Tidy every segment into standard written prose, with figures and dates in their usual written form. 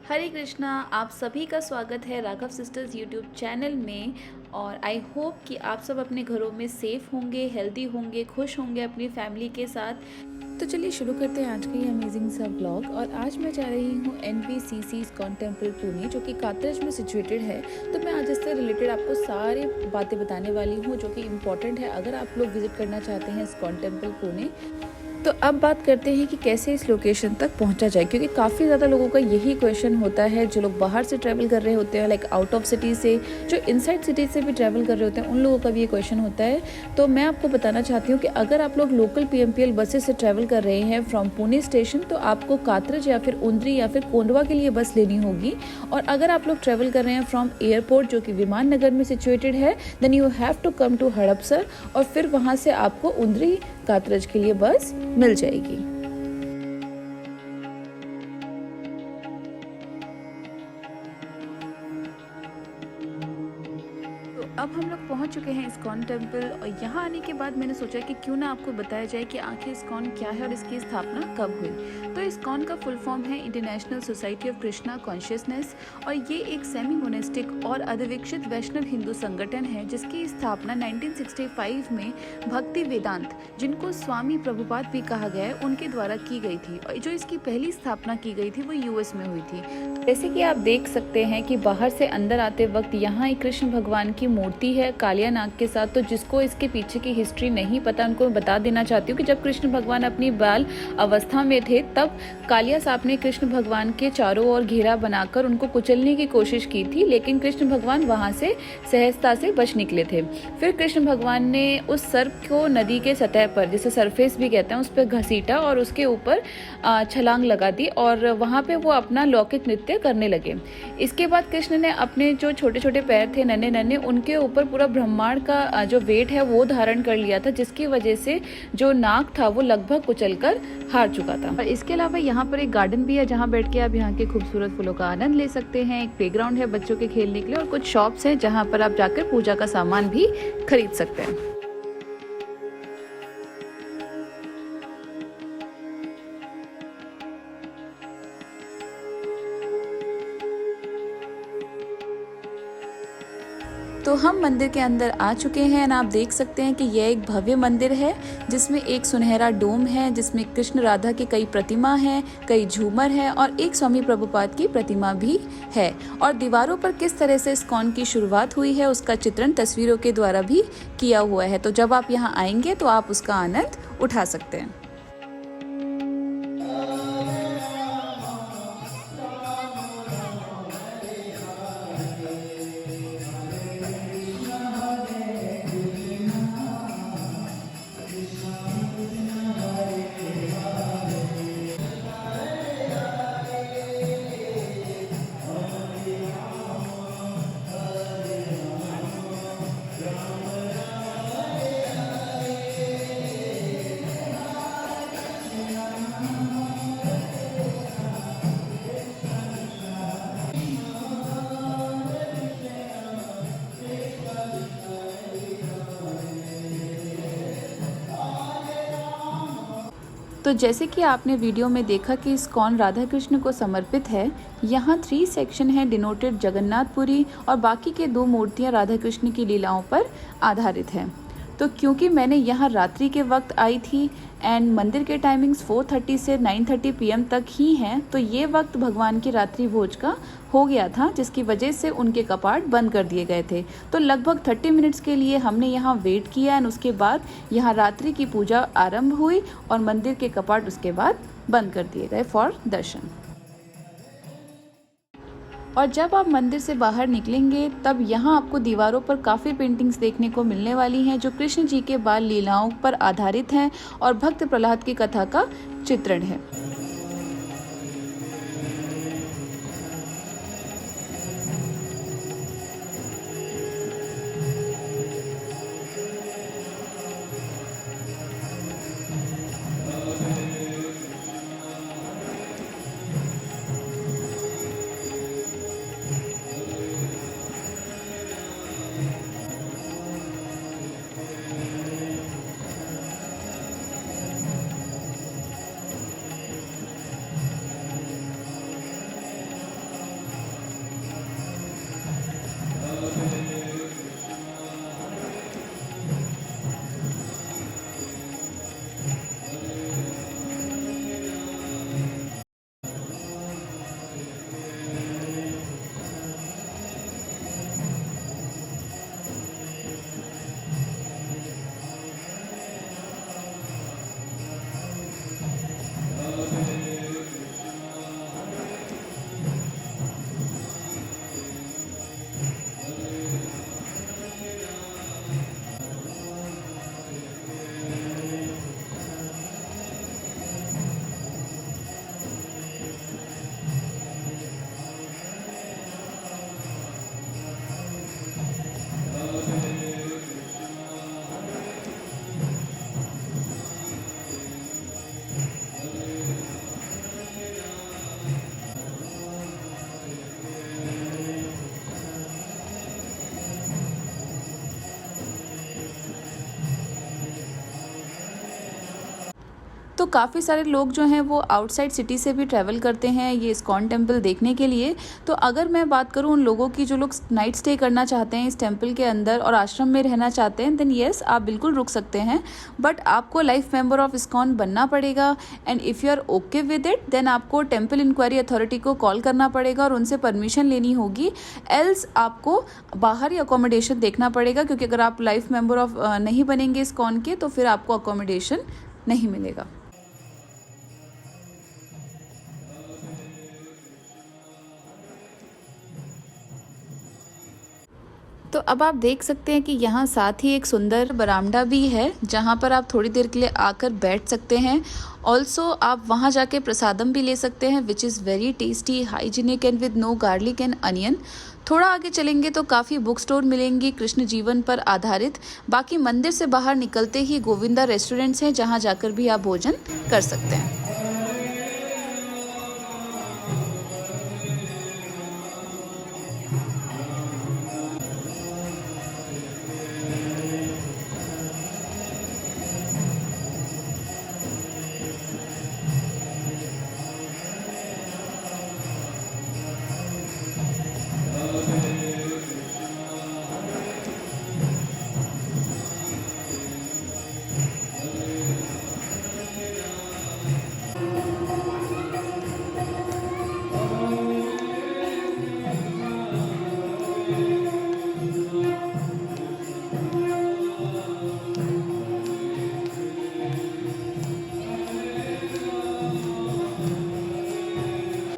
हरे कृष्णा। आप सभी का स्वागत है राघव सिस्टर्स यूट्यूब चैनल में। और आई होप कि आप सब अपने घरों में सेफ़ होंगे, हेल्दी होंगे, खुश होंगे अपनी फैमिली के साथ। तो चलिए शुरू करते हैं आज का ये अमेजिंग सा व्लॉग। और आज मैं जा रही हूँ NPCC इस्कॉन टेम्पल पुणे, जो कि कात्रज में सिचुएटेड है। तो मैं आज इससे रिलेटेड आपको सारी बातें बताने वाली हूँ जो कि इम्पॉर्टेंट है अगर आप लोग विजिट करना चाहते हैं इस्कॉन टेम्पल पुणे। तो अब बात करते हैं कि कैसे इस लोकेशन तक पहुंचा जाए, क्योंकि काफ़ी ज़्यादा लोगों का यही क्वेश्चन होता है। जो लोग बाहर से ट्रैवल कर रहे होते हैं, लाइक आउट ऑफ सिटी से, जो इनसाइड सिटी से भी ट्रैवल कर रहे होते हैं, उन लोगों का भी ये क्वेश्चन होता है। तो मैं आपको बताना चाहती हूँ कि अगर आप लोग लोकल PMPL बसेस से ट्रैवल कर रहे हैं फ्रॉम पुणे स्टेशन, तो आपको कात्रज या फिर उंद्री या फिर कोंडवा के लिए बस लेनी होगी। और अगर आप लोग ट्रैवल कर रहे हैं फ्रॉम एयरपोर्ट, जो कि विमान नगर में सिचुएटेड है, then you have to come to Hadapsar, और फिर वहाँ से आपको उंद्री कात्रज के लिए बस मिल जाएगी। अब हम लोग पहुंच चुके हैं इस्कॉन टेम्पल, और यहाँ आने के बाद मैंने सोचा कि क्यों ना आपको बताया जाए कि आखिर इस्कॉन क्या है और इसकी स्थापना कब हुई। तो इस्कॉन का फुल फॉर्म है international society of Krishna consciousness, और ये एक सेमी मोनेस्टिक और अधिविकसित वैष्णव हिंदू संगठन है जिसकी स्थापना 1965 में भक्ति वेदांत, जिनको स्वामी प्रभुपाद भी कहा गया है, उनके द्वारा की गई थी। और जो इसकी पहली स्थापना की गई थी वो US में हुई थी। जैसे कि आप देख सकते हैं कि बाहर से अंदर आते वक्त यहाँ एक कृष्ण भगवान की मूर्ति है कालिया नाग के साथ। तो जिसको इसके पीछे की हिस्ट्री नहीं पता, उनको मैं बता देना चाहती हूँ कि जब कृष्ण भगवान अपनी बाल अवस्था में थे, तब कालिया सांप ने कृष्ण भगवान के चारों ओर घेरा बनाकर उनको कुचलने की कोशिश की थी, लेकिन कृष्ण भगवान वहां से सहजता से बच निकले थे। फिर कृष्ण भगवान ने उस सर्प को नदी के सतह पर, जिसे सरफेस भी कहते हैं, उस पर घसीटा और उसके ऊपर छलांग लगा दी, और वहां पे वो अपना लौकिक नृत्य करने लगे। इसके बाद कृष्ण ने अपने जो छोटे छोटे पैर थे, नन्हे नन्हे, उनके ऊपर पूरा ब्रह्मांड का जो वेट है वो धारण कर लिया था, जिसकी वजह से जो नाग था वो लगभग कुचलकर हार चुका था। और इसके अलावा यहाँ पर एक गार्डन भी है जहाँ बैठ के आप यहाँ के खूबसूरत फूलों का आनंद ले सकते हैं। एक प्लेग्राउंड है बच्चों के खेलने के लिए, और कुछ शॉप्स हैं जहाँ पर आप जाकर पूजा का सामान भी खरीद सकते हैं। तो हम मंदिर के अंदर आ चुके हैं, और आप देख सकते हैं कि यह एक भव्य मंदिर है जिसमें एक सुनहरा डोम है, जिसमें कृष्ण राधा की कई प्रतिमा हैं, कई झूमर हैं, और एक स्वामी प्रभुपाद की प्रतिमा भी है। और दीवारों पर किस तरह से इस्कॉन की शुरुआत हुई है उसका चित्रण तस्वीरों के द्वारा भी किया हुआ है। तो जब आप यहाँ आएंगे तो आप उसका आनंद उठा सकते हैं। तो जैसे कि आपने वीडियो में देखा कि इस्कॉन राधा कृष्ण को समर्पित है। यहाँ 3 सेक्शन है डिनोटेड जगन्नाथपुरी, और बाकी के 2 मूर्तियाँ राधा कृष्ण की लीलाओं पर आधारित हैं। तो क्योंकि मैंने यहाँ रात्रि के वक्त आई थी, एंड मंदिर के टाइमिंग्स 4:30 से 9:30 PM तक ही हैं, तो ये वक्त भगवान की रात्रि भोज का हो गया था, जिसकी वजह से उनके कपाट बंद कर दिए गए थे। तो लगभग 30 मिनट्स के लिए हमने यहाँ वेट किया, एंड उसके बाद यहाँ रात्रि की पूजा आरंभ हुई, और मंदिर के कपाट उसके बाद बंद कर दिए गए फॉर दर्शन। और जब आप मंदिर से बाहर निकलेंगे तब यहाँ आपको दीवारों पर काफ़ी पेंटिंग्स देखने को मिलने वाली हैं, जो कृष्ण जी के बाल लीलाओं पर आधारित हैं और भक्त प्रहलाद की कथा का चित्रण है। तो काफ़ी सारे लोग जो हैं वो आउटसाइड सिटी से भी ट्रैवल करते हैं ये इस्कॉन टेम्पल देखने के लिए। तो अगर मैं बात करूँ उन लोगों की जो लोग नाइट स्टे करना चाहते हैं इस टेम्पल के अंदर और आश्रम में रहना चाहते हैं, देन येस आप बिल्कुल रुक सकते हैं, बट आपको लाइफ मेंबर ऑफ इस्कॉन बनना पड़ेगा। And if you are okay with it then आपको टेम्पल इंक्वायरी अथॉरिटी को कॉल करना पड़ेगा और उनसे परमिशन लेनी होगी, एल्स आपको बाहर ही अकोमोडेशन देखना पड़ेगा, क्योंकि अगर आप लाइफ मेंबर ऑफ नहीं बनेंगे इस्कॉन के तो फिर आपको अकोमोडेशन नहीं मिलेगा। तो अब आप देख सकते हैं कि यहाँ साथ ही एक सुंदर बरामदा भी है जहाँ पर आप थोड़ी देर के लिए आकर बैठ सकते हैं। ऑल्सो आप वहाँ जाके प्रसादम भी ले सकते हैं which is very tasty, hygienic and with no garlic and onion. थोड़ा आगे चलेंगे तो काफ़ी बुक स्टोर मिलेंगी कृष्ण जीवन पर आधारित। बाकी मंदिर से बाहर निकलते ही गोविंदा रेस्टोरेंट्स हैं जहाँ जाकर भी आप भोजन कर सकते हैं।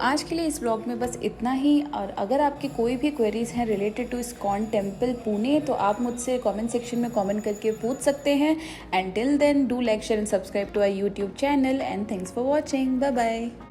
आज के लिए इस ब्लॉग में बस इतना ही, और अगर आपकी कोई भी क्वेरीज हैं related to ISKCON temple Pune तो आप मुझसे कमेंट सेक्शन में कमेंट करके पूछ सकते हैं। And till then do like share and subscribe to our YouTube channel and thanks for watching. Bye bye.